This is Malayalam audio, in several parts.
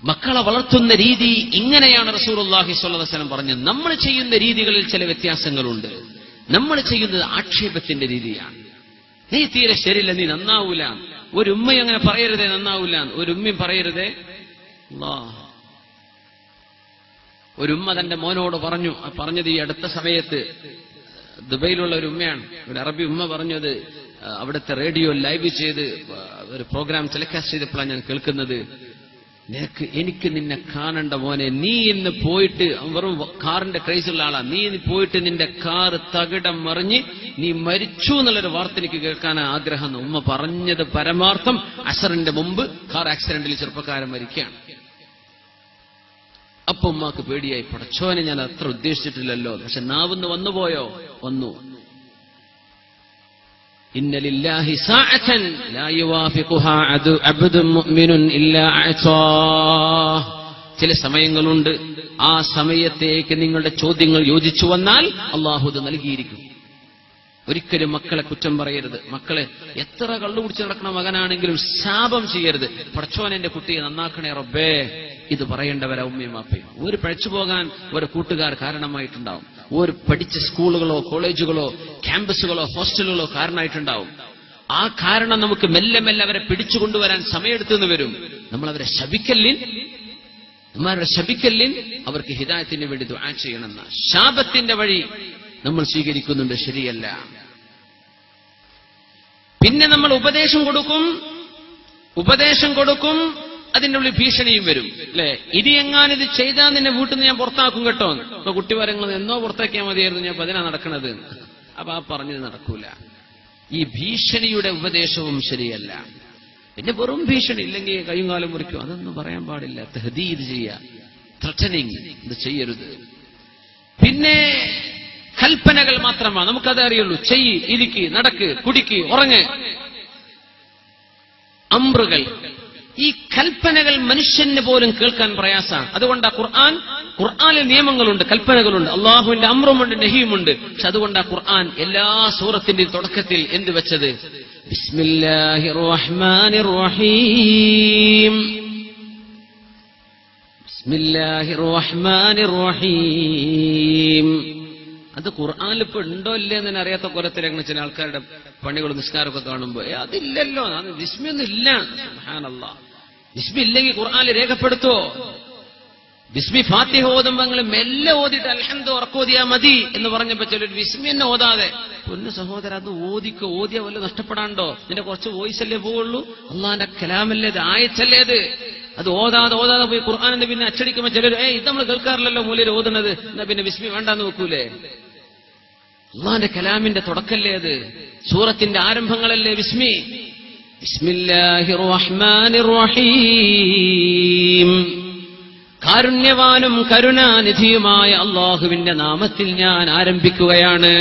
മക്കളെ വളർത്തുന്ന രീതി ഇങ്ങനെയാണ് റസൂലുള്ളാഹി സ്വല്ലല്ലാഹു അലൈഹി വസല്ലം പറഞ്ഞത്. നമ്മൾ ചെയ്യുന്ന രീതികളിൽ ചില വ്യത്യാസങ്ങളുണ്ട്. നമ്മൾ ചെയ്യുന്നത് ആക്ഷേപത്തിന്റെ രീതിയാണ്. നീ തീരെ ശരിയില്ല, നീ നന്നാവൂല. ഒരു ഉമ്മയും അങ്ങനെ പറയരുതേ നന്നാവൂല. ഒരു ഉമ്മയും പറയരുതേ. ഒരു ഉമ്മ തന്റെ മോനോട് പറഞ്ഞത് ഈ അടുത്ത സമയത്ത്, ദുബൈയിലുള്ള ഒരു ഉമ്മയാണ്, ഒരു അറബി ഉമ്മ പറഞ്ഞത്, അവിടുത്തെ റേഡിയോ ലൈവ് ചെയ്ത് ഒരു പ്രോഗ്രാം ടെലികാസ്റ്റ് ചെയ്തപ്പോഴാണ് ഞാൻ കേൾക്കുന്നത്. എനിക്ക് നിന്നെ കാണണ്ട മോനെ, നീ ഇന്ന് പോയിട്ട്, വെറും കാറിന്റെ ക്രൈസുള്ള ആളാ, നീ ഇന്ന് പോയിട്ട് നിന്റെ കാറ് തകിടം മറിഞ്ഞ് നീ മരിച്ചു എന്നുള്ളൊരു വാർത്ത എനിക്ക് കേൾക്കാൻ ആഗ്രഹം. ഉമ്മ പറഞ്ഞത് പരമാർത്ഥം. അസറിന്റെ മുമ്പ് കാർ ആക്സിഡന്റിൽ ചെറുപ്പക്കാരൻ മരിക്കുകയാണ്. അപ്പൊ ഉമ്മാക്ക് പേടിയായി, പടച്ചോനെ ഞാൻ അത്ര ഉദ്ദേശിച്ചിട്ടില്ലല്ലോ. പക്ഷെ നാവിന്ന് വന്നുപോയോ? വന്നു. ഇന്ന ലില്ലാഹി സഅതൻ ലാ യുവാഫിഖുഹാ അബ്ദുൻ മുഅ്മിനുൻ ഇല്ലാ അഅതാഹ്. ചില സമയങ്ങളുണ്ട്, ആ സമയത്തേക്ക് നിങ്ങളുടെ ചോദ്യങ്ങൾ യോജിച്ചു വന്നാൽ അല്ലാഹു അത് നൽകിയിരിക്കും. ഒരിക്കലും മക്കളെ കുറ്റം പറയരുത്. മക്കളെ എത്ര കള്ളുകുടിച്ച് നടക്കുന്ന മകനാണെങ്കിലും ശാപം ചെയ്യരുത്. പടച്ചോൻ എന്റെ കുട്ടിയെ നന്നാക്കണേ റബ്ബേ, ഇത് പറയേണ്ടവരാ ഉമ്മയും വാപ്പയും. ഒരു പഴിച്ചു പോകാൻ ഒരു കൂട്ടുകാർ കാരണമായിട്ടുണ്ടാവും. ഒരു പഠിച്ച സ്കൂളുകളോ കോളേജുകളോ ക്യാമ്പസുകളോ ഹോസ്റ്റലുകളോ കാരണമായിട്ടുണ്ടാവും. ആ കാരണം നമുക്ക് മെല്ലെ മെല്ലെ അവരെ പിടിച്ചു കൊണ്ടുവരാൻ സമയമെടുത്തെന്ന് വരും. നമ്മളവരെ ശപിക്കല്ലിൻ, അവർക്ക് ഹിദായത്തിന് വേണ്ടി ദുആ ചെയ്യണമെന്ന ശാപത്തിന്റെ വഴി നമ്മൾ സ്വീകരിക്കുന്നുണ്ട്. ശരിയല്ല. പിന്നെ നമ്മൾ ഉപദേശം കൊടുക്കും, അതിന്റെ ഉള്ളിൽ ഭീഷണിയും വരും. അല്ലെ, ഇനി എങ്ങാനിത് ചെയ്താൽ നിന്നെ വീട്ടിൽ നിന്ന് ഞാൻ പുറത്താക്കും കേട്ടോ. ഇപ്പൊ കുട്ടി പറയുന്നത് എന്നോ പുറത്താക്കിയാൽ മതിയായിരുന്നു, ഞാൻ പതിനാ നടക്കണത്. അപ്പൊ ആ പറഞ്ഞത് നടക്കൂല. ഈ ഭീഷണിയുടെ ഉപദേശവും ശരിയല്ല. പിന്നെ വെറും ഭീഷണി, ഇല്ലെങ്കിൽ കയ്യും കാലം മുറിക്കും, അതൊന്നും പറയാൻ പാടില്ല. തഹ്ദീദ് ചെയ്യുക, ത്രട്ടനിങ്, ഇത് ചെയ്യരുത്. പിന്നെ കൽപ്പനകൾ മാത്രമാണ്, നമുക്കത് അറിയുള്ളൂ. ചെയ്യ്, ഇരിക്ക്, നടക്ക്, കുടിക്ക്, ഉറങ്ങ്. അമ്രുകൾ, ഈ കൽപ്പനകൾ മനുഷ്യന് പോലും കേൾക്കാൻ പ്രയാസമാണ്. അതുകൊണ്ട് ഖുർആനിൽ നിയമങ്ങളുണ്ട്, കൽപ്പനകളുണ്ട്, അള്ളാഹുവിന്റെ അമ്രുമുണ്ട്, നഹിയുമുണ്ട്. പക്ഷെ അതുകൊണ്ട് ഖുർആൻ എല്ലാ സൂറത്തിന്റെയും തുടക്കത്തിൽ എന്ത് വെച്ചത്? ബിസ്മില്ലാഹിർ റഹ്മാനിർ റഹീം, ബിസ്മില്ലാഹിർ റഹ്മാനിർ റഹീം. അത് ഖുർആനിൽ ഇപ്പൊ ഉണ്ടോ ഇല്ലേ എന്ന് അറിയാത്ത കൊലത്തിലങ്ങനെ ചില ആൾക്കാരുടെ പണികൾ നിസ്കാരമൊക്കെ കാണുമ്പോ അതില്ലല്ലോ, അത് ബിസ്മിയൊന്നും ഇല്ല. സുബ്ഹാനല്ലാഹ്, ബിസ്മി ഇല്ലെങ്കിൽ ഖുർആനിൽ രേഖപ്പെടുത്തോ? ബിസ്മി ഫാത്തിഹ ഓതുമ്പോൾ മെല്ലെ ഓതിയിട്ട് അൽഹംദു ഉറക്കോതിയാ മതി എന്ന് പറഞ്ഞപ്പോ ചിലർ ബിസ്മി തന്നെ ഓതാതെ. പൊന്നു സഹോദര, അത് ഓതിയാ വല്ല നഷ്ടപ്പെടാണ്ടോ? നിന്റെ കുറച്ച് വോയിസ് അല്ലേ പോവുള്ളൂ, അള്ളാന്റെ കലാമല്ലേ, അത് ആയത്തല്ലേ അത് ഓതാതെ പോയി ഖുർആനിന്റെ പിന്നെ അച്ചടിക്കുമ്പോ ചിലർ ഇത് നമ്മൾ കേൾക്കാറില്ലല്ലോ മൂലയിൽ ഓതുന്നത്, എന്നാ പിന്നെ ബിസ്മി വേണ്ടാന്ന് വെക്കൂലേ? അള്ളാന്റെ കലാമിന്റെ തുടക്കല്ലേ അത്, സൂറത്തിന്റെ ആരംഭങ്ങളല്ലേ ബിസ്മി. ബിസ്മില്ലാഹിർ റഹ്മാനിർ റഹീം, കാരുണ്യവാനും കരുണാനിധിയുമായ അള്ളാഹുവിന്റെ നാമത്തിൽ ഞാൻ ആരംഭിക്കുകയാണ്.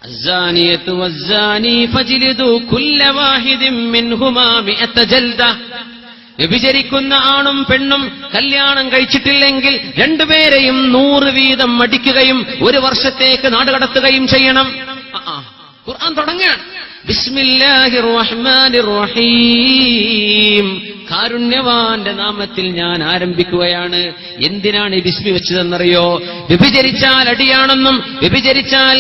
അസ്സാനിയതു വസ്സാനി ഫജ്ലിദു കുല്ല വാഹിദിൻ മിൻഹുമാ മിഅത ജൽദ. വ്യഭിചരിക്കുന്ന ആണും പെണ്ണും കല്യാണം കഴിച്ചിട്ടില്ലെങ്കിൽ രണ്ടുപേരെയും 100 വീതം അടിക്കുകയും 1 വർഷത്തേക്ക് നാടുകടത്തുകയും ചെയ്യണം. ഖുർആൻ തുടങ്ങുകയാണ് ബിസ്മില്ലാഹിർ റഹ്മാനിർ റഹീം, കാരുണ്യവാന്റെ നാമത്തിൽ ഞാൻ ആരംഭിക്കുകയാണ്. എന്തിനാണ് ഈ ബിസ്മി വെച്ചതെന്നറിയോ? വ്യഭിചരിച്ചാൽ അടിയാണെന്നും വ്യഭിചരിച്ചാൽ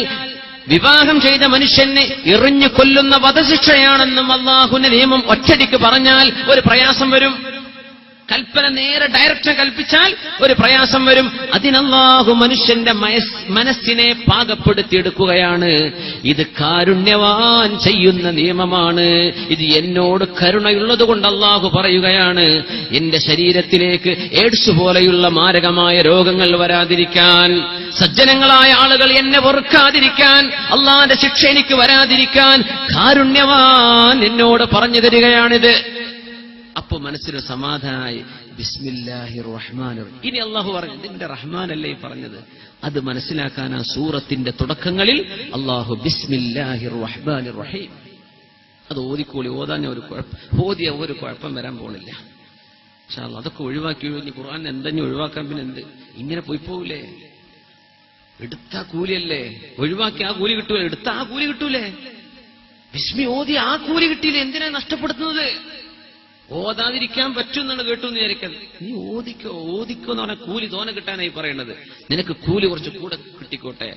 വിവാഹം ചെയ്ത മനുഷ്യനെ എറിഞ്ഞു കൊല്ലുന്ന വധശിക്ഷയാണെന്നും അള്ളാഹുവിന്റെ നിയമം ഒറ്റടിക്ക് പറഞ്ഞാൽ ഒരു പ്രയാസം വരും. കൽപ്പന നേരെ ഡയറക്റ്റ് കൽപ്പിച്ചാൽ ഒരു പ്രയാസം വരും. അതിനല്ലാഹു മനുഷ്യന്റെ മനസ്സിനെ പാകപ്പെടുത്തിയെടുക്കുകയാണ്. ഇത് കാരുണ്യവാൻ ചെയ്യുന്ന നിയമമാണ്. ഇത് എന്നോട് കരുണയുള്ളത് കൊണ്ട് അല്ലാഹു പറയുകയാണ്, എന്റെ ശരീരത്തിലേക്ക് എയ്ഡ്സ് പോലെയുള്ള മാരകമായ രോഗങ്ങൾ വരാതിരിക്കാൻ, സജ്ജനങ്ങളായ ആളുകൾ എന്നെ വെറുക്കാതിരിക്കാൻ, അള്ളാന്റെ ശിക്ഷ എനിക്ക് വരാതിരിക്കാൻ കാരുണ്യവാൻ എന്നോട് പറഞ്ഞു തരികയാണിത്. അപ്പൊ മനസ്സിന് സമാധാനമായി. ബിസ്മില്ലാഹിർ റഹ്മാനിർ റഹീം. ഇനി അള്ളാഹു പറഞ്ഞു, ഇതിന്റെ റഹ്മാനല്ലേ പറഞ്ഞത്? അത് മനസ്സിലാക്കാൻ ആ സൂറത്തിന്റെ തുടക്കങ്ങളിൽ അള്ളാഹു ബിസ്മില്ലാഹിർ റഹ്മാനിർ റഹീം അത് ഓതിക്കോളി. ഓതിയ ഒരു കുഴപ്പം വരാൻ പോണില്ല. പക്ഷെ അതൊക്കെ ഒഴിവാക്കി ഖുർആൻ എന്തെങ്കിലും ഒഴിവാക്കാൻ പിന്നെ എന്ത്? ഇങ്ങനെ പോയിപ്പോവില്ലേ? എടുത്താ കൂലിയല്ലേ? ഒഴിവാക്കി ആ കൂലി കിട്ടൂലേ? എടുത്താ ആ കൂലി കിട്ടൂലേ? ബിസ്മി ഓതി ആ കൂലി കിട്ടിയില്ലേ? എന്തിനാ നഷ്ടപ്പെടുത്തുന്നത്? ഓതാതിരിക്കാൻ പറ്റുമെന്നാണ് കേട്ടു എന്ന് വിചാരിക്കുന്നത്. നീ ഓദിക്കോ എന്ന് പറഞ്ഞാൽ കൂലി തോനെ കിട്ടാനായി പറയുന്നത്. നിനക്ക് കൂലി കുറച്ച് കൂടെ കിട്ടിക്കോട്ടെ.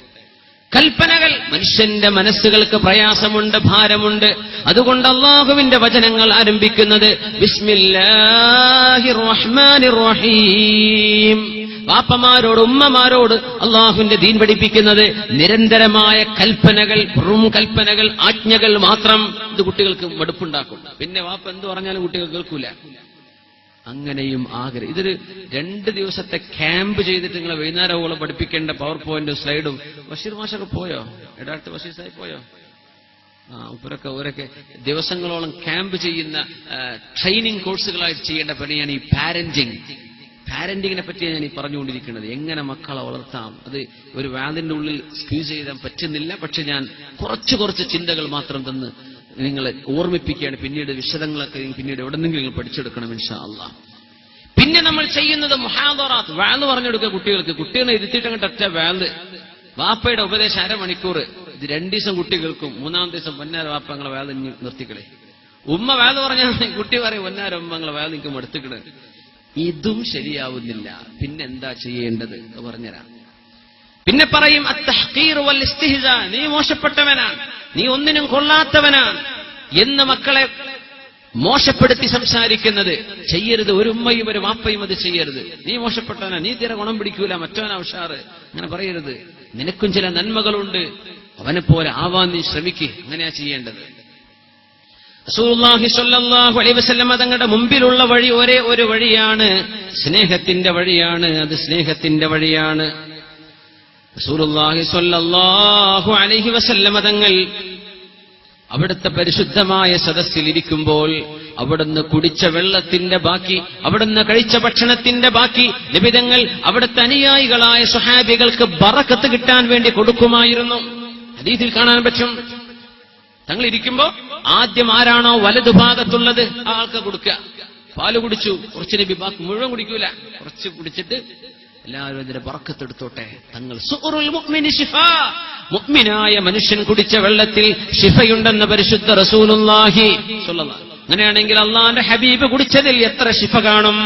കൽപ്പനകൾ. മനുഷ്യന്റെ മനസ്സുകൾക്ക് പ്രയാസമുണ്ട്, ഭാരമുണ്ട്. അതുകൊണ്ട് അല്ലാഹുവിന്റെ വചനങ്ങൾ ആരംഭിക്കുന്നത് ബിസ്മില്ലാഹിർ റഹ്മാനിർ റഹീം. വാപ്പമാരോട്, ഉമ്മമാരോട് അല്ലാഹുവിന്റെ ദീൻ പഠിപ്പിക്കുന്നത് നിരന്തരമായ കൽപ്പനകൾ, കൽപ്പനകൾ, ആജ്ഞകൾ മാത്രം. ഇത് കുട്ടികൾക്ക് മടുപ്പുണ്ടാക്കും. പിന്നെ വാപ്പ എന്ത് പറഞ്ഞാലും കുട്ടികൾ കേൾക്കൂല. അങ്ങനെയും ആഗ്രഹം. ഇതൊരു 2 ദിവസത്തെ ക്യാമ്പ് ചെയ്തിട്ട് നിങ്ങളെ വൈകുന്നേരമോളം പഠിപ്പിക്കേണ്ട പവർ പോയിന്റും സ്ലൈഡും. ബഷീർ മാഷൊക്കെ പോയോ? ഇടത്ത് ബഷീർ സാഹിബ് പോയോ? ഇവരൊക്കെ ദിവസങ്ങളോളം ക്യാമ്പ് ചെയ്യുന്ന ട്രെയിനിങ് കോഴ്സുകളായിട്ട് ചെയ്യേണ്ട പണിയാണ് ഈ പാരന്റിങ്ങിനെ പറ്റിയാണ് ഞാൻ ഈ പറഞ്ഞുകൊണ്ടിരിക്കുന്നത്. എങ്ങനെ മക്കളെ വളർത്താം. അത് ഒരു വാതിന്റെ ഉള്ളിൽ സ്ക്വീസ് ചെയ്താൻ പറ്റുന്നില്ല. പക്ഷെ ഞാൻ കുറച്ച് ചിന്തകൾ മാത്രം തന്ന് നിങ്ങളെ ഓർമ്മിപ്പിക്കുകയാണ്. പിന്നീട് വിശദങ്ങളൊക്കെ പിന്നീട് എവിടെന്നെങ്കിലും നിങ്ങൾ പഠിച്ചെടുക്കണം ഇൻഷാ അല്ലാഹ്. പിന്നെ നമ്മൾ ചെയ്യുന്നത് മുഹാദറാത്ത്, വാള് പറഞ്ഞെടുക്കുക കുട്ടികൾക്ക്. കുട്ടികളെ ഇരുത്തിയിട്ട് അങ്ങോട്ട് ഒറ്റ വാള്. വാപ്പയുടെ ഉപദേശം 1/2 മണിക്കൂർ. ഇത് 2 ദിവസം കുട്ടികൾക്കും, 3-ാമത്തെ ദിവസം പൊന്നാര വാപ്പ നിങ്ങളെ വാള് നിർത്തിക്കളെ. ഉമ്മ വാള് പറഞ്ഞാൽ കുട്ടി പറയും പൊന്നാര ഉമ്മ നിങ്ങളെ വാള് നിൽക്കും എടുത്തുക്കള്. ഇതും ശരിയാവുന്നില്ല. പിന്നെന്താ ചെയ്യേണ്ടത് പറഞ്ഞുതരാം. പിന്നെ പറയും അത്തഹ്ഖീർ വൽ ഇസ്തിഹ്സാ, നീ മോശപ്പെട്ടവനാണ്, നീ ഒന്നിനും കൊള്ളാത്തവനാണ് എന്ന് മക്കളെ മോശപ്പെടുത്തി സംസാരിക്കുന്നത് ചെയ്യരുത്. ഒരു ഉമ്മയും ഒരു വാപ്പയും അത് ചെയ്യരുത്. നീ മോശപ്പെട്ടവനാ, നീ തീരെ ഗുണം പിടിക്കൂല, മറ്റവനാ ഉഷാറ്, അങ്ങനെ പറയരുത്. നിനക്കും ചില നന്മകളുണ്ട്, അവനെ പോലെ ആവാൻ നീ ശ്രമിക്കുക. അങ്ങനെയാ ചെയ്യേണ്ടത്. റസൂലുള്ളാഹി സ്വല്ലല്ലാഹു അലൈഹി വസല്ലം തങ്ങളുടെ മുമ്പിലുള്ള വഴി ഒരേ ഒരു വഴിയാണ്, സ്നേഹത്തിന്റെ വഴിയാണ്. അത് സ്നേഹത്തിന്റെ വഴിയാണ്. റസൂലുള്ളാഹി സ്വല്ലല്ലാഹു അലൈഹി വസല്ലം തങ്ങൾ അവിടുത്തെ പരിശുദ്ധമായ സദസ്സിൽ ഇരിക്കുമ്പോൾ അവിടുന്ന് കുടിച്ച വെള്ളത്തിന്റെ ബാക്കി, അവിടുന്ന് കഴിച്ച ഭക്ഷണത്തിന്റെ ബാക്കി നബി തങ്ങൾ അവിടുത്തെ അനുയായികളായ സ്വഹാബികൾക്ക് ബറക്കത്ത് കിട്ടാൻ വേണ്ടി കൊടുക്കുമായിരുന്നു. ഹദീസിൽ കാണാൻ പറ്റും. തങ്ങൾ ഇരിക്കുമ്പോ ആദ്യം ആരാണോ വലതുഭാഗത്തുള്ളത് ആ ആൾക്ക് കൊടുക്കുക. പാല് കുടിച്ചു, കുറച്ച് നബി ബാക്കി മുഴുവൻ കുടിക്കൂല, കുറച്ച് കുടിച്ചിട്ട് എല്ലാവരും അതിന്റെ ബറക്കത്തെടുത്തോട്ടെ. തങ്ങൾ സുഉറുൽ മുഅ്മിനി ശിഫാ, മുഅ്മിനായ മനുഷ്യൻ കുടിച്ച വെള്ളത്തിൽ ശിഫയുണ്ടെന്ന് പരിശുദ്ധ റസൂലുള്ളാഹി സ്വല്ലല്ലാഹു. അങ്ങനെയാണെങ്കിൽ അള്ളാന്റെ ഹബീബ് കുടിച്ചതിൽ എത്ര ശിഫ കാണും?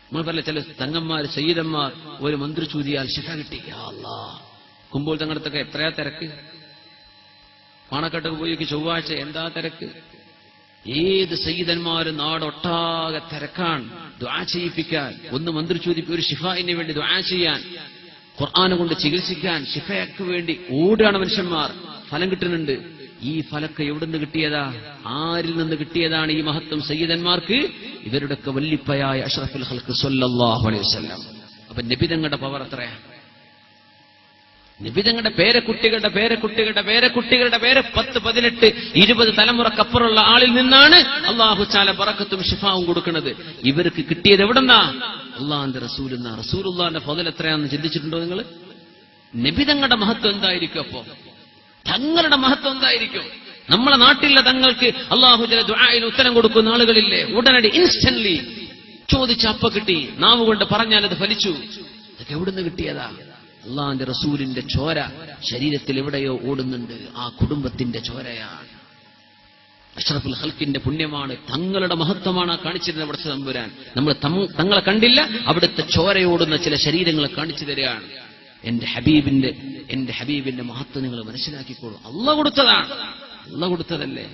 നമ്മൾ പറയില്ല, ചില തങ്ങന്മാർ സയ്യിദന്മാർ ഒരു മന്ത്രി ചൂതിയാൽ ശിഫ കിട്ടി. യാ അല്ലാഹ്, കുമ്പോൾ തങ്ങളടുത്തൊക്കെ എത്രയാ തിരക്ക്. പാണക്കാട്ടൊക്കെ പോയി ചൊവ്വാഴ്ച എന്താ തിരക്ക്. ഏത് സയ്യിദന്മാരും നാടൊട്ടാകെ തിരക്കാണ് ദുആ ചെയ്യിപ്പിക്കാൻ. ഒന്ന് മന്ത്രി ചോദിക്കും, ഒരു ശിഫായിന് വേണ്ടി ദുആ ചെയ്യാൻ, ഖുർആൻ കൊണ്ട് ചികിത്സിക്കാൻ, ശിഫയ്ക്ക് വേണ്ടി ഓടുകയാണ് മനുഷ്യന്മാർ. ഫലം കിട്ടുന്നുണ്ട്. ഈ ഫലക്ക് എവിടുന്ന് കിട്ടിയതാ? ആരിൽ നിന്ന് കിട്ടിയതാണ് ഈ മഹത്വം സയ്യിദന്മാർക്ക്? ഇവരുടെയൊക്കെ വല്ലിപ്പയായ അഷ്റഫുൽ ഖൽഖ് സ്വല്ലല്ലാഹു അലൈഹി വസല്ലം. അപ്പൊ നബി തങ്ങളുടെ പവർ എത്രയാ? നബി തങ്ങളുടെ പേരക്കുട്ടികളുടെ 10, 18, 20 തലമുറക്കപ്പുറമുള്ള ആളിൽ നിന്നാണ് അല്ലാഹു തആല ബറക്കത്തും ശിഫാവും കൊടുക്കുന്നത്. ഇവർക്ക് കിട്ടിയത് എവിടെന്നാ? അല്ലാഹുവിന്റെ റസൂലിന്നാ. റസൂലുള്ളാഹിന്റെ ഫضل എത്രയാണെന്ന് ചിന്തിച്ചിട്ടുണ്ടോ നിങ്ങൾ? നബി തങ്ങളുടെ മഹത്വം എന്തായിരിക്കും? അപ്പോ തങ്ങളുടെ മഹത്വം എന്തായിരിക്കും? നമ്മളെ നാട്ടിലെ തങ്ങൾക്ക് അല്ലാഹു തആല ദുആയിൽ ഉത്തരം കൊടുക്കുന്ന ആളുകളില്ലേ? ഉടനടി ഇൻസ്റ്റന്റ്ലി ചോദിച്ച അപ്പ കിട്ടി, നാവ് കൊണ്ട് പറഞ്ഞാൽ അത് ഫലിച്ചു. അതൊക്കെ എവിടുന്ന് കിട്ടിയതാ? അള്ളാന്റെ റസൂലിന്റെ ചോര ശരീരത്തിൽ എവിടെയോ ഓടുന്നുണ്ട്. ആ കുടുംബത്തിന്റെ ചോരയാണ്. അഷ്റഫുൽ ഖൽഖിന്റെ പുണ്യമാണ്, തങ്ങളുടെ മഹത്വമാണ് കാണിച്ചിരുന്നത് അവിടുത്തെ തമ്പുരാൻ. നമ്മൾ തങ്ങളെ കണ്ടില്ല, അവിടുത്തെ ചോരയോടുന്ന ചില ശരീരങ്ങളെ കാണിച്ചു തരികയാണ്. എന്റെ ഹബീബിന്റെ മഹത്വം നിങ്ങൾ മനസ്സിലാക്കിക്കോളൂ. അള്ളാഹ് കൊടുത്തതാണ്, അള്ളാഹ് കൊടുത്തതല്ലേ.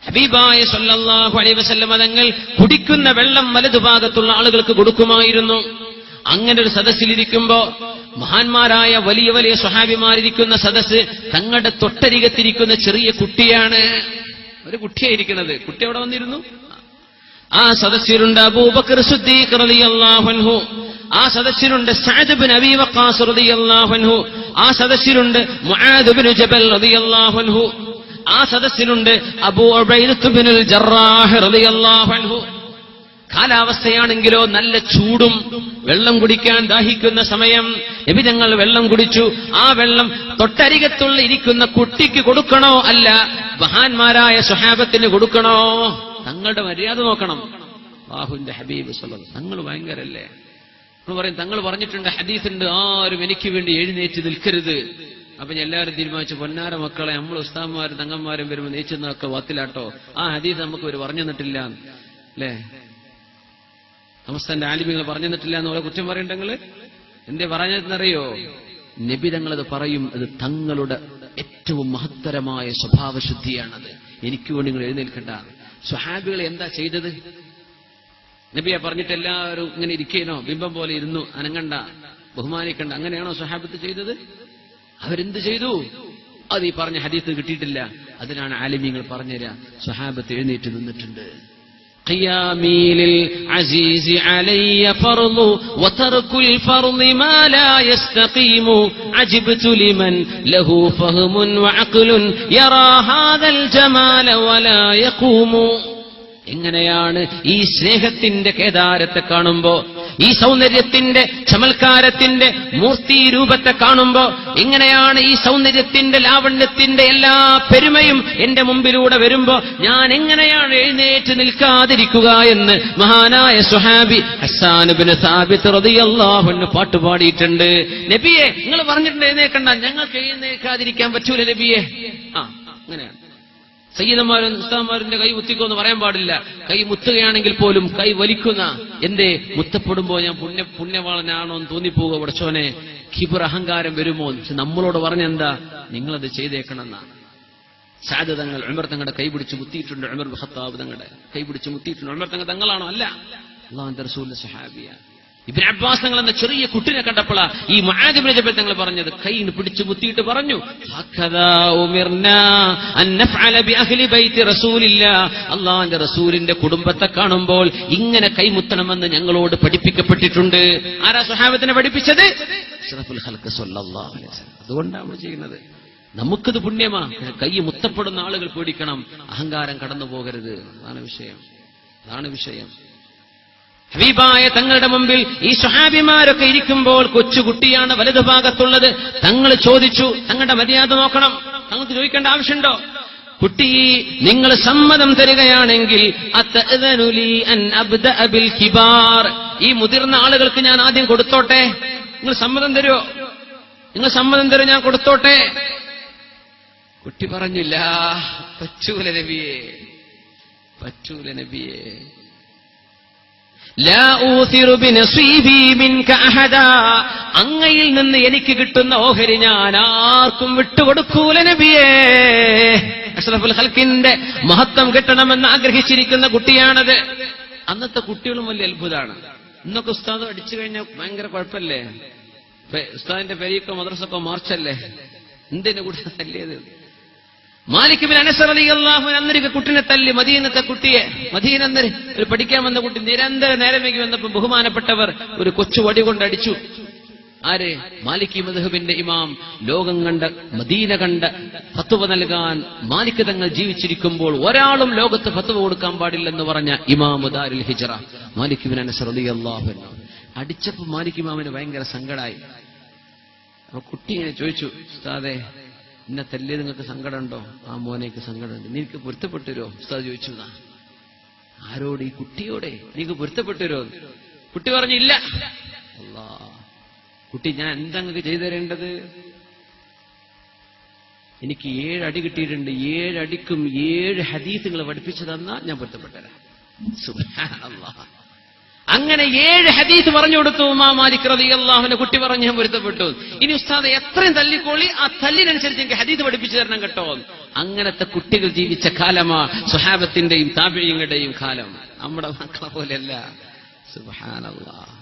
ഹബീബായ സ്വല്ലല്ലാഹു അലൈഹി വസല്ലം തങ്ങൾ കുടിക്കുന്ന വെള്ളം വലതുഭാഗത്തുള്ള ആളുകൾക്ക് കൊടുക്കുമായിരുന്നു. അങ്ങനെ ഒരു സദസ്സിലിരിക്കുമ്പോ മഹാന്മാരായ വലിയ വലിയ സ്വഹാബിമാരിയ്ക്കുന്ന സദസ്സ്, തങ്ങളുടെ തൊട്ടരികത്തിരിക്കുന്ന ചെറിയ കുട്ടിയാണ്. ഒരു കുട്ടിയായിരിക്കുന്നത്. കുട്ടി അവിടെ വന്നിരുന്നു. ആ സദസ്സിലുണ്ട് അബൂബക്കർ സിദ്ദീഖ് റളിയല്ലാഹു അൻഹു. ആ സദസ്സിലുണ്ട് സഅദ് ഇബ്നു അബീ വഖാസ് റളിയല്ലാഹു അൻഹു. ആ സദസ്സിലുണ്ട് മുആദ് ഇബ്നു ജബൽ റളിയല്ലാഹു അൻഹു. ആ സദസ്സിലുണ്ട് അബൂ ഉബൈദത്ത് ഇബ്നുൽ ജറാഹ് റളിയല്ലാഹു അൻഹു. കാലാവസ്ഥയാണെങ്കിലോ നല്ല ചൂടും, വെള്ളം കുടിക്കാൻ ദാഹിക്കുന്ന സമയം. നബി തങ്ങൾ വെള്ളം കുടിച്ചു. ആ വെള്ളം തൊട്ടരികത്തുള്ള ഇരിക്കുന്ന കുട്ടിക്ക് കൊടുക്കണോ അല്ല മഹാന്മാരായ സ്വഹാബത്തിന് കൊടുക്കണോ? തങ്ങളുടെ മര്യാദ നോക്കണം. അല്ലാഹുവിന്റെ ഹബീബ് സ്വല്ലല്ലാഹു. തങ്ങൾ ഭയങ്കരല്ലേ. നമ്മൾ പറയും, തങ്ങൾ പറഞ്ഞിട്ടുണ്ട്, ഹദീസുണ്ട്, ആരും എനിക്ക് വേണ്ടി എഴുന്നേറ്റ് നിൽക്കരുത്. അപ്പൊ എല്ലാവരും തീരുമാനിച്ചു, പൊന്നാര മക്കളെ, നമ്മൾ ഉസ്താദ്മാരും തങ്ങന്മാരും വരുമ്പോൾ നെയ്ച്ചെന്നൊക്കെ വാത്തിലാട്ടോ, ആ ഹദീസ് നമുക്ക് ഒരു പറഞ്ഞു തന്നിട്ടില്ല അല്ലേ, സമസ്തന്റെ ആലിമികൾ പറഞ്ഞു തന്നിട്ടില്ല എന്ന് പോലെ കുറ്റം പറയണ്ടെങ്കിൽ എന്തേ പറഞ്ഞതെന്നറിയോ? നബി തങ്ങളത് പറയും, അത് തങ്ങളുടെ ഏറ്റവും മഹത്തരമായ സ്വഭാവശുദ്ധിയാണത്. എനിക്ക് വേണ്ടി നിങ്ങൾ എഴുന്നേൽക്കണ്ട. സ്വഹാബികൾ എന്താ ചെയ്തത്? നബിയെ പറഞ്ഞിട്ട് എല്ലാവരും ഇങ്ങനെ ഇരിക്കണോ, ബിംബം പോലെ ഇരുന്നു, അനങ്ങണ്ട, ബഹുമാനിക്കണ്ട, അങ്ങനെയാണോ സ്വഹാബത്ത് ചെയ്തത്? അവരെന്ത് ചെയ്തു? അത് ഈ പറഞ്ഞ ഹദീസ് കിട്ടിയിട്ടില്ല. അതിനാണ് ആലിമീങ്ങൾ പറഞ്ഞുതരാ, സ്വഹാബത്ത് എഴുന്നേറ്റ് നിന്നിട്ടുണ്ട്. قيامي للعزيز علي فرض وترك الفرض ما لا يستقيم عجبت لمن له فهم وعقل يرى هذا الجمال ولا يقوم. എങ്ങനെയാണ് ഈ സ്നേഹത്തിന്റെ കേദാരത്തെ കാണുമ്പോ, ഈ സൗന്ദര്യത്തിന്റെ ചമൽക്കാരത്തിന്റെ മൂർത്തി രൂപത്തെ കാണുമ്പോ, എങ്ങനെയാണ് ഈ സൗന്ദര്യത്തിന്റെ ലാവണ്യത്തിന്റെ എല്ലാ പെരുമയും എന്റെ മുമ്പിലൂടെ വരുമ്പോ ഞാൻ എങ്ങനെയാണ് എഴുന്നേറ്റ് നിൽക്കാതിരിക്കുക എന്ന് മഹാനായ സ്വഹാബി ഹസ്സാൻ ഇബ്നു സാബിത്ത് റളിയല്ലാഹു അൻഹു പാട്ടുപാടിയിട്ടുണ്ട്. നബിയെ നിങ്ങൾ പറഞ്ഞിട്ടുണ്ട് എഴുന്നേൽക്കണ്ട, ഞങ്ങൾക്ക് എഴുന്നേൽക്കാതിരിക്കാൻ പറ്റൂല നബിയെ. അങ്ങനെയാണ് സയ്യിദന്മാരും ഉസ്താദ്മാരുടെ കൈ മുത്തിക്കോന്ന് പറയാൻ പാടില്ല. കൈ മുത്തുകയാണെങ്കിൽ പോലും കൈ വലിക്കുന്ന, എന്തേ മുത്തപ്പെടുമ്പോ ഞാൻ പുണ്യവാളനാണോ എന്ന് തോന്നിപ്പോകുക. പടച്ചോനെ, കിബർ അഹങ്കാരം വരുമോ? നമ്മളോട് പറഞ്ഞെന്താ, നിങ്ങളത് ചെയ്തേക്കണം എന്നാണ്. സഅദ് തങ്ങൾ ഉമർ തങ്ങളുടെ കൈ പിടിച്ച് മുത്തിയിട്ടുണ്ട്. ഉമർ ഇബ്നു ഖത്താബ് തങ്ങളുടെ കൈ പിടിച്ച് മുത്തിയിട്ടുണ്ട്. ഉമർ തങ്ങൾ തങ്ങളാണോ? അല്ല, അല്ലാഹുവിന്റെ റസൂലിന്റെ സ്വഹാബിയ. ഇബ്നു അബ്ബാസ് തങ്ങൾ എന്ന ചെറിയ കുട്ടിനെ കണ്ടപ്പോഴാ ഈ മുആദ് ഇബ്നു ജബൽ തങ്ങൾ പറഞ്ഞത്, കൈന് പിടിച്ചു മുത്തിയിട്ട് പറഞ്ഞു, അല്ലാഹുവിന്റെ റസൂലിന്റെ കുടുംബത്തെ കാണുമ്പോൾ ഇങ്ങനെ കൈമുത്തണമെന്ന് ഞങ്ങളോട് പഠിപ്പിക്കപ്പെട്ടിട്ടുണ്ട്. ആരാ സ്വഹാബത്തിനെ പഠിപ്പിച്ചത്? അഷ്റഫുൽ ഖൽഖ് സ്വല്ലല്ലാഹു അലൈഹി വസല്ലം. അതുകൊണ്ടാണ് നമ്മൾ ചെയ്യുന്നത്. നമുക്കത് പുണ്യമാ. കൈ മുത്തപ്പെടുന്ന ആളുകൾ പേടിക്കണം, അഹങ്കാരം കടന്നു പോകരുത്. അതാണ് വിഷയം. ഹബീബായ തങ്ങളുടെ മുമ്പിൽ ഈ സ്വഹാബിമാരൊക്കെ ഇരിക്കുമ്പോൾ കൊച്ചുകുട്ടിയാണ് വലതു ഭാഗത്തുള്ളത്. തങ്ങൾ ചോദിച്ചു, തങ്ങളുടെ മര്യാദ നോക്കണം, തങ്ങൾക്ക് ചോദിക്കേണ്ട ആവശ്യമുണ്ടോ? കുട്ടി, നിങ്ങൾ സമ്മതം തരികയാണെങ്കിൽ ഈ മുതിർന്ന ആളുകൾക്ക് ഞാൻ ആദ്യം കൊടുത്തോട്ടെ, നിങ്ങൾ സമ്മതം തരുമോ? നിങ്ങൾ സമ്മതം തരും, ഞാൻ കൊടുത്തോട്ടെ. കുട്ടി പറഞ്ഞില്ല, പറ്റൂല നബിയേ, പറ്റൂല നബിയേ. അങ്ങയിൽ നിന്ന് എനിക്ക് കിട്ടുന്ന ഓഹരി ഞാൻ ആർക്കും വിട്ടുകൊടുക്കൂല നബിയേ. അഷ്റഫുൽ ഖൽഖിന്റെ മഹത്വം കിട്ടണമെന്ന് ആഗ്രഹിച്ചിരിക്കുന്ന കുട്ടിയാണത്. അന്നത്തെ കുട്ടികളും വലിയ അത്ഭുതമാണ്. ഇന്നൊക്കെ ഉസ്താദ് അടിച്ചു കഴിഞ്ഞാൽ ഭയങ്കര കുഴപ്പമില്ലേ? ഉസ്താദിന്റെ പെരീക്കോ മദ്രസക്കോ മാർച്ചല്ലേ? എന്തിന്റെ കുട്ടി തല്ലിയത്? മാലിക് ഇബ്നു അനസ് റളിയല്ലാഹു അൻഹു അന്നൊരു കുട്ടിനെ തല്ലി, മദീനത്തെ കുട്ടിയെ. മദീന ഒരു പഠിക്കാൻ വന്ന കുട്ടി നിരന്തരം നേരമേക്ക് വന്നപ്പോൾ ബഹുമാനപ്പെട്ടവർ ഒരു കൊച്ചു വടി കൊണ്ട് അടിച്ചു. ആര്? മാലികി മദ്ഹബിന്റെ ഇമാം. ലോകം കണ്ട, മദീന കണ്ട ഫത്വ നൽകാൻ മാലിക് തങ്ങൾ ജീവിച്ചിരിക്കുമ്പോൾ ഒരാളും ലോകത്ത് ഫത്വ കൊടുക്കാൻ പാടില്ലെന്ന് പറഞ്ഞ ഇമാം ദാരുൽ ഹിജ്റ മാലിക് ഇബ്നു അനസ് റളിയല്ലാഹു അൻഹു. അടിച്ചപ്പോൾ മാലിക് ഇമാമിന് ഭയങ്കര സങ്കടമായി. അപ്പൊ കുട്ടി ഇങ്ങനെ ചോദിച്ചു, ഉസ്താദേ, ഇന്ന തല്ലിയത് നിങ്ങൾക്ക് സങ്കടമുണ്ടോ? ആ മോനേക്ക് സങ്കടമുണ്ട്. നിനക്ക് പൊരുത്തപ്പെട്ടുരോ? ഉസ്താദ് ചോദിച്ചു. ആരോട്? ഈ കുട്ടിയോടെ. നിനക്ക് പൊരുത്തപ്പെട്ടുരോ? കുട്ടി പറഞ്ഞു, ഇല്ല. അല്ലാ, കുട്ടി, ഞാൻ എന്താ നിങ്ങൾക്ക് ചെയ്തു തരേണ്ടത്? എനിക്ക് 7 അടി കിട്ടിയിട്ടുണ്ട്. 7 അടിക്കും 7 ഹദീസുകൾ പഠിപ്പിച്ചു തന്നാ ഞാൻ പൊരുത്തപ്പെട്ടരാം. സുബ്ഹാനല്ലാഹ്. അങ്ങനെ 7 ഹദീസ് പറഞ്ഞു കൊടുത്തു ഇമാം മാലിക് റളിയല്ലാഹു അൻഹു. കുട്ടി പറഞ്ഞു, ഞാൻ പൊരുത്തപ്പെട്ടു. ഇനി ഉസ്താദ് എത്രയും തല്ലിക്കോളി, ആ തല്ലിനനുസരിച്ച് എനിക്ക് ഹദീസ് പഠിപ്പിച്ചു തരണം കേട്ടോ. അങ്ങനത്തെ കുട്ടികൾ ജീവിച്ച കാലമാ സ്വഹാബത്തിന്റെയും താബിഈങ്ങളുടെയും കാലം. നമ്മുടെ മക്കളെ പോലെയല്ല. സുബ്ഹാനല്ലാഹ്.